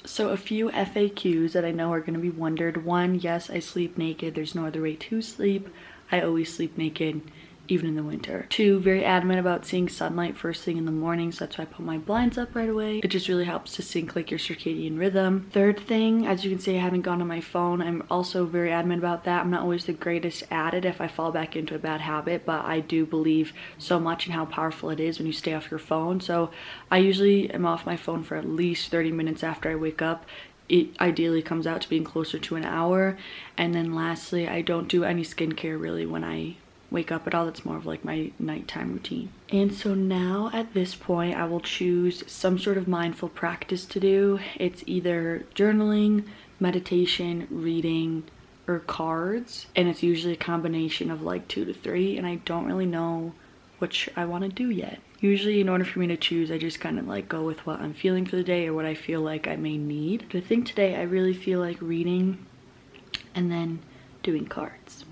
So a few FAQs that I know are going to be wondered. One, yes, I sleep naked. There's no other way to sleep. I always sleep naked, even in the winter. Two, very adamant about seeing sunlight first thing in the morning, so that's why I put my blinds up right away. It just really helps to sync like your circadian rhythm. Third thing, as you can see, I haven't gone on my phone. I'm also very adamant about that. I'm not always the greatest at it if I fall back into a bad habit, but I do believe so much in how powerful it is when you stay off your phone. So I usually am off my phone for at least 30 minutes after I wake up. It ideally comes out to being closer to an hour. And then lastly, I don't do any skincare really when I wake up at all. That's more of like my nighttime routine. And so now at this point, I will choose some sort of mindful practice to do. It's either journaling, meditation, reading, or cards. And it's usually a combination of like 2 to 3. And I don't really know which I want to do yet. Usually in order for me to choose, I just kind of like go with what I'm feeling for the day or what I feel like I may need. But I think today I really feel like reading and then doing cards.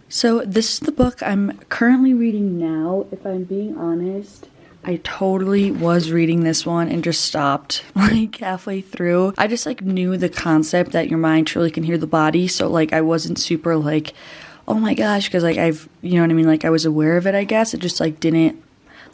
So this is the book I'm currently reading now. If I'm being honest, I totally was reading this one and just stopped like halfway through. I just like knew the concept that your mind truly can hear the body. So like I wasn't super like, oh my gosh, because like you know what I mean? Like I was aware of it, I guess. It just like didn't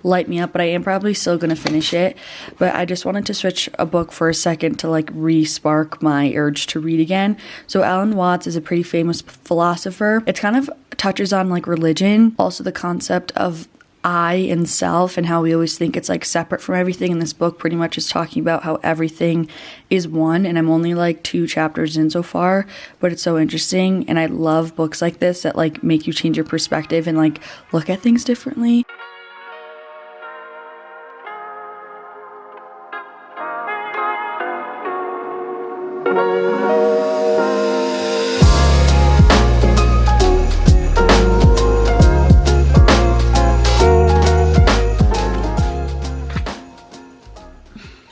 light me up, but I am probably still gonna finish it. But I just wanted to switch a book for a second to like re-spark my urge to read again. So Alan Watts is a pretty famous philosopher. It kind of touches on like religion, also the concept of I and self, and how we always think it's like separate from everything. And this book pretty much is talking about how everything is one, and I'm only like 2 chapters in so far, but it's so interesting. And I love books like this that like make you change your perspective and like look at things differently.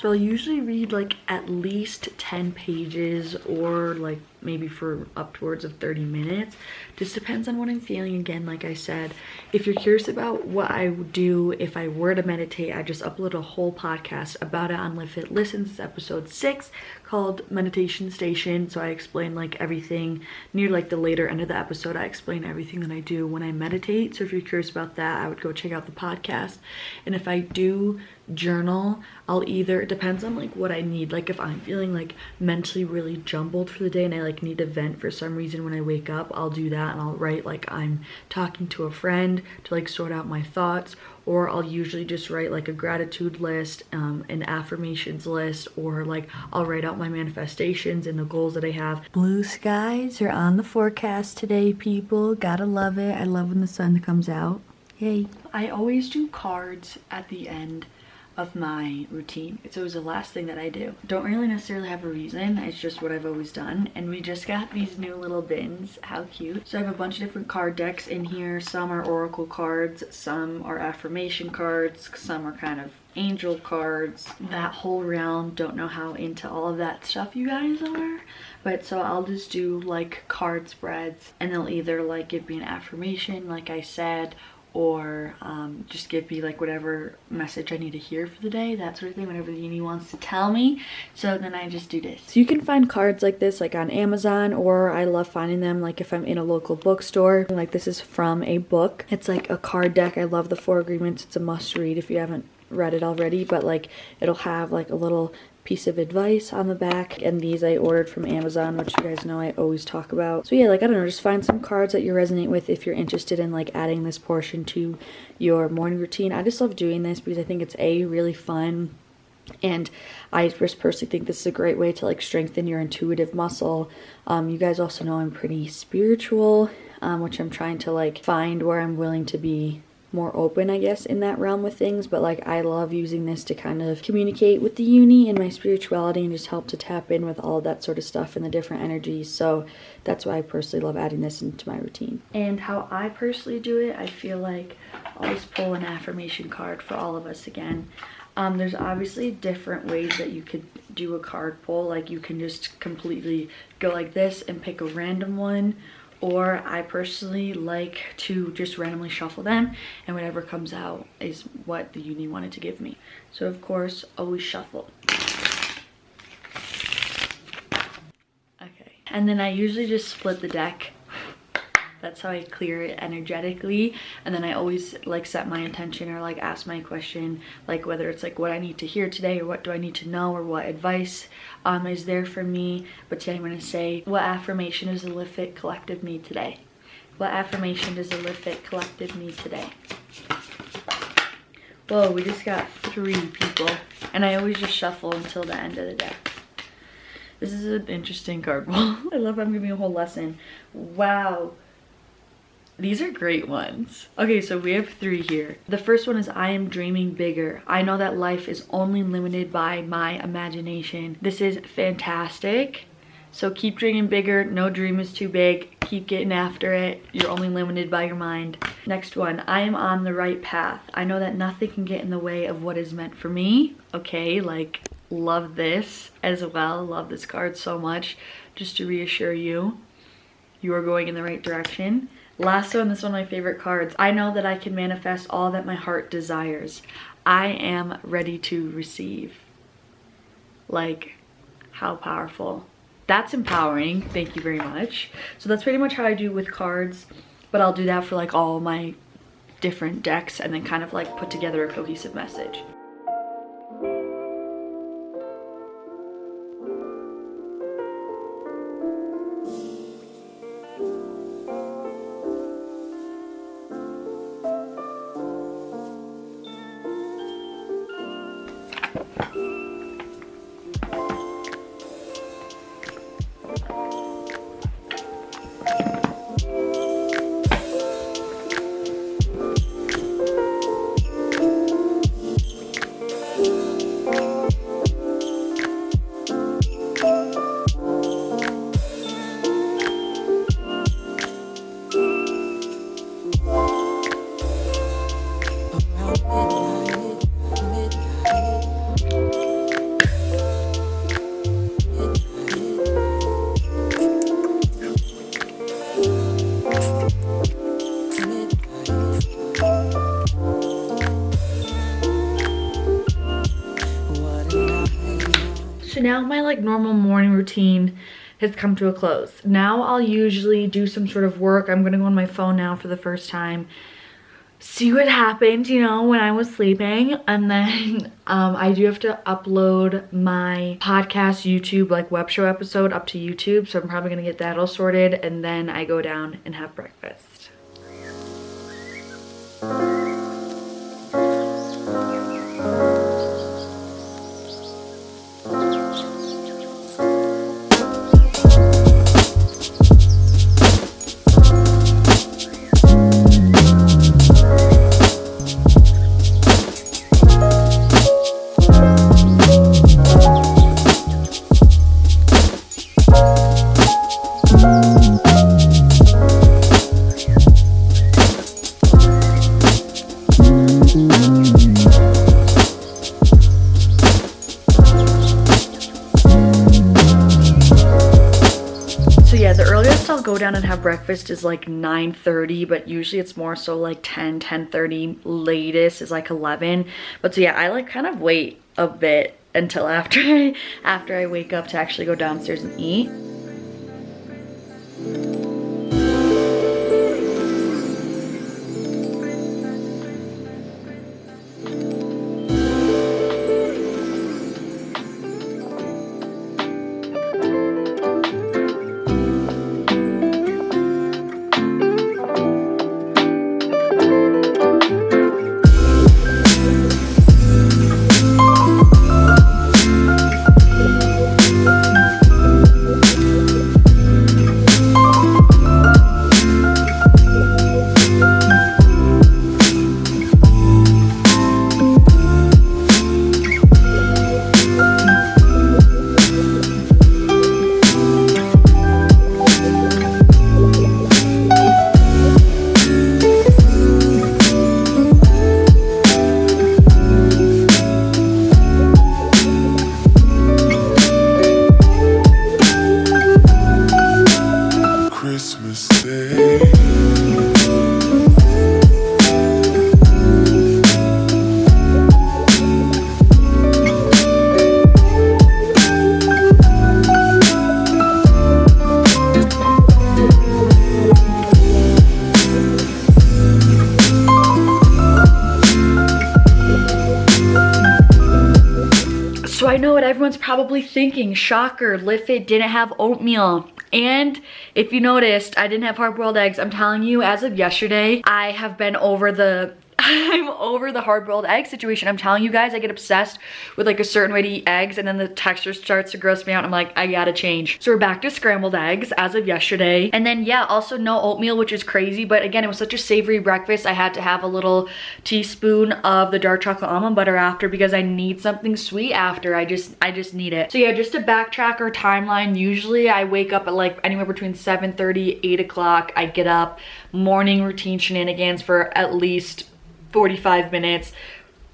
So I'll usually read like at least 10 pages or like maybe for upwards of 30 minutes. Just depends on what I'm feeling. Again, like I said, if you're curious about what I would do if I were to meditate, I just uploaded a whole podcast about it on Livfiit. Listen, this is episode 6 called Meditation Station. So I explain like everything near like the later end of the episode. I explain everything that I do when I meditate. So if you're curious about that, I would go check out the podcast. And if I do journal, I'll either, it depends on like what I need. Like if I'm feeling like mentally really jumbled for the day and I like need to vent for some reason when I wake up, I'll do that and I'll write like I'm talking to a friend to like sort out my thoughts. Or I'll usually just write like a gratitude list, an affirmations list, or like I'll write out my manifestations and the goals that I have. Blue skies are on the forecast today, people. Gotta love it. I love when the sun comes out. Yay. I always do cards at the end of my routine. It's always the last thing that I do. Don't really necessarily have a reason. It's just what I've always done. And we just got these new little bins. How cute. So I have a bunch of different card decks in here. Some are oracle cards, some are affirmation cards, some are kind of angel cards, that whole realm. Don't know how into all of that stuff you guys are, but so I'll just do like card spreads, and they'll either like give me an affirmation like I said, or just give me like whatever message I need to hear for the day, that sort of thing, whatever the uni wants to tell me. So then I just do this. So you can find cards like this like on Amazon, or I love finding them like if I'm in a local bookstore. Like this is from a book. It's like a card deck. I love the 4 Agreements. It's a must read if you haven't read it already, but like it'll have like a little piece of advice on the back, and these I ordered from Amazon, which you guys know I always talk about. So yeah, like I don't know, just find some cards that you resonate with if you're interested in like adding this portion to your morning routine. I just love doing this because I think it's really fun, and I just personally think this is a great way to like strengthen your intuitive muscle. You guys also know I'm pretty spiritual, which I'm trying to like find where I'm willing to be more open, I guess, in that realm with things. But like I love using this to kind of communicate with the uni and my spirituality and just help to tap in with all of that sort of stuff and the different energies. So that's why I personally love adding this into my routine. And how I personally do it, I feel like I'll just pull an affirmation card for all of us again. There's obviously different ways that you could do a card pull. Like you can just completely go like this and pick a random one, or I personally like to just randomly shuffle them, and whatever comes out is what the uni wanted to give me. So of course, always shuffle. Okay, and then I usually just split the deck. That's how I clear it energetically. And then I always like set my intention or like ask my question, like whether it's like what I need to hear today or what do I need to know or what advice is there for me. But today I'm going to say, what affirmation does the Livfiit collective need today? What affirmation does the Livfiit collective need today? Whoa, we just got 3 people. And I always just shuffle until the end of the deck. This is an interesting card pull. I love how I'm giving a whole lesson. Wow. These are great ones. Okay, so we have 3 here. The first one is, I am dreaming bigger. I know that life is only limited by my imagination. This is fantastic. So keep dreaming bigger. No dream is too big. Keep getting after it. You're only limited by your mind. Next one, I am on the right path. I know that nothing can get in the way of what is meant for me. Okay, like, love this as well. Love this card so much. Just to reassure you, you are going in the right direction. Last one, this is one of my favorite cards. I know that I can manifest all that my heart desires. I am ready to receive. Like, how powerful. That's empowering. Thank you very much. So that's pretty much how I do with cards, but I'll do that for like all my different decks and then kind of like put together a cohesive message. So now my like normal morning routine has come to a close. Now I'll usually do some sort of work. I'm gonna go on my phone now for the first time, see what happened, you know, when I was sleeping. And then I do have to upload my podcast YouTube like web show episode up to YouTube, so I'm probably gonna get that all sorted, and then I go down and have breakfast. I'll go down and have breakfast is like 9:30, but usually it's more so like 10:30. Latest is like 11. But so yeah, I like kind of wait a bit until after I wake up to actually go downstairs and eat. So I know what everyone's probably thinking. Shocker, Livfiit didn't have oatmeal. And if you noticed, I didn't have hard-boiled eggs. I'm telling you, as of yesterday, I have been over the I'm over the hard-boiled egg situation. I'm telling you guys, I get obsessed with like a certain way to eat eggs, and then the texture starts to gross me out. I'm like, I gotta change. So we're back to scrambled eggs as of yesterday. And then yeah, also no oatmeal, which is crazy. But again, it was such a savory breakfast. I had to have a little teaspoon of the dark chocolate almond butter after, because I need something sweet after. I just need it. So yeah, just to backtrack our timeline, usually I wake up at like anywhere between 7:30, 8 o'clock. I get up, morning routine shenanigans for at least 45 minutes,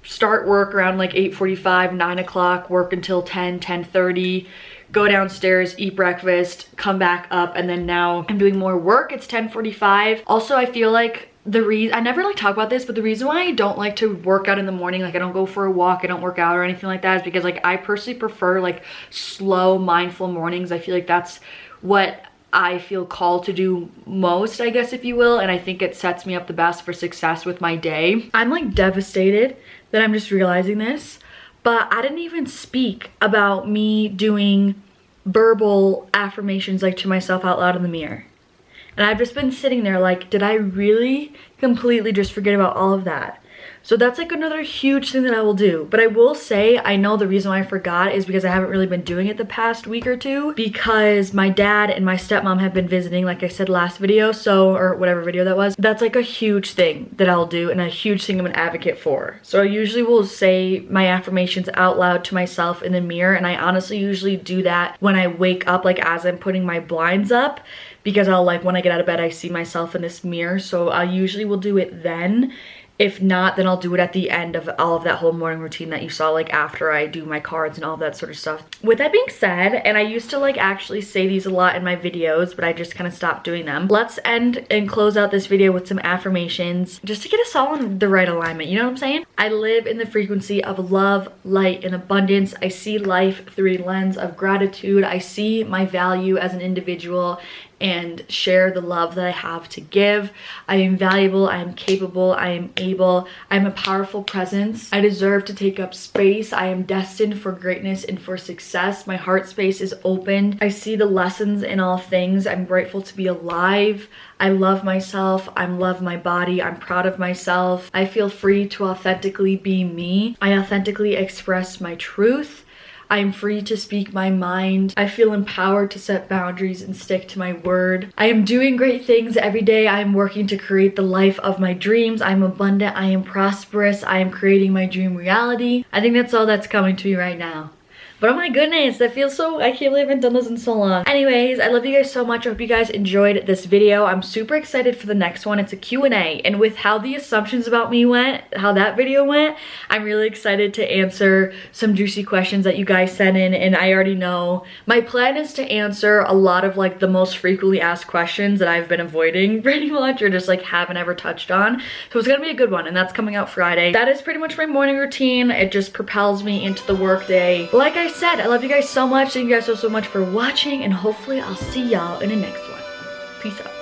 start work around like 8:45, 9 o'clock, work until 10, 10:30, go downstairs, eat breakfast, come back up, and then now I'm doing more work. It's 10:45. Also, I feel like I never like talk about this, but the reason why I don't like to work out in the morning, like I don't go for a walk, I don't work out or anything like that, is because like I personally prefer like slow, mindful mornings. I feel like that's what I feel called to do most, I guess, if you will, and I think it sets me up the best for success with my day. I'm like devastated that I'm just realizing this, but I didn't even speak about me doing verbal affirmations like to myself out loud in the mirror. And I've just been sitting there like, did I really completely just forget about all of that? So that's like another huge thing that I will do. But I will say, I know the reason why I forgot is because I haven't really been doing it the past week or two, because my dad and my stepmom have been visiting, like I said last video, or whatever video that was. That's like a huge thing that I'll do, and a huge thing I'm an advocate for. So I usually will say my affirmations out loud to myself in the mirror, and I honestly usually do that when I wake up, like as I'm putting my blinds up, because I'll like, when I get out of bed, I see myself in this mirror. So I usually will do it then. If not, then I'll do it at the end of all of that whole morning routine that you saw, like after I do my cards and all that sort of stuff. With that being said, and I used to like actually say these a lot in my videos, but I just kind of stopped doing them. Let's end and close out this video with some affirmations just to get us all in the right alignment. You know what I'm saying? I live in the frequency of love, light, and abundance. I see life through a lens of gratitude. I see my value as an individual and share the love that I have to give. I am valuable, I am capable, I am able, I am a powerful presence. I deserve to take up space. I am destined for greatness and for success. My heart space is opened. I see the lessons in all things. I'm grateful to be alive. I love myself. I love my body. I'm proud of myself. I feel free to authentically be me. I authentically express my truth. I am free to speak my mind. I feel empowered to set boundaries and stick to my word. I am doing great things every day. I am working to create the life of my dreams. I am abundant. I am prosperous. I am creating my dream reality. I think that's all that's coming to me right now. But oh my goodness, that feels so, I can't believe I haven't done this in so long. Anyways, I love you guys so much. I hope you guys enjoyed this video. I'm super excited for the next one. It's a Q&A. And with how the assumptions about me went, how that video went, I'm really excited to answer some juicy questions that you guys sent in. And I already know my plan is to answer a lot of like the most frequently asked questions that I've been avoiding pretty much, or just like haven't ever touched on. So it's gonna be a good one, and that's coming out Friday. That is pretty much my morning routine. It just propels me into the work day. Like I said, I love you guys so much. Thank you guys so much for watching, and hopefully I'll see y'all in the next one. Peace out.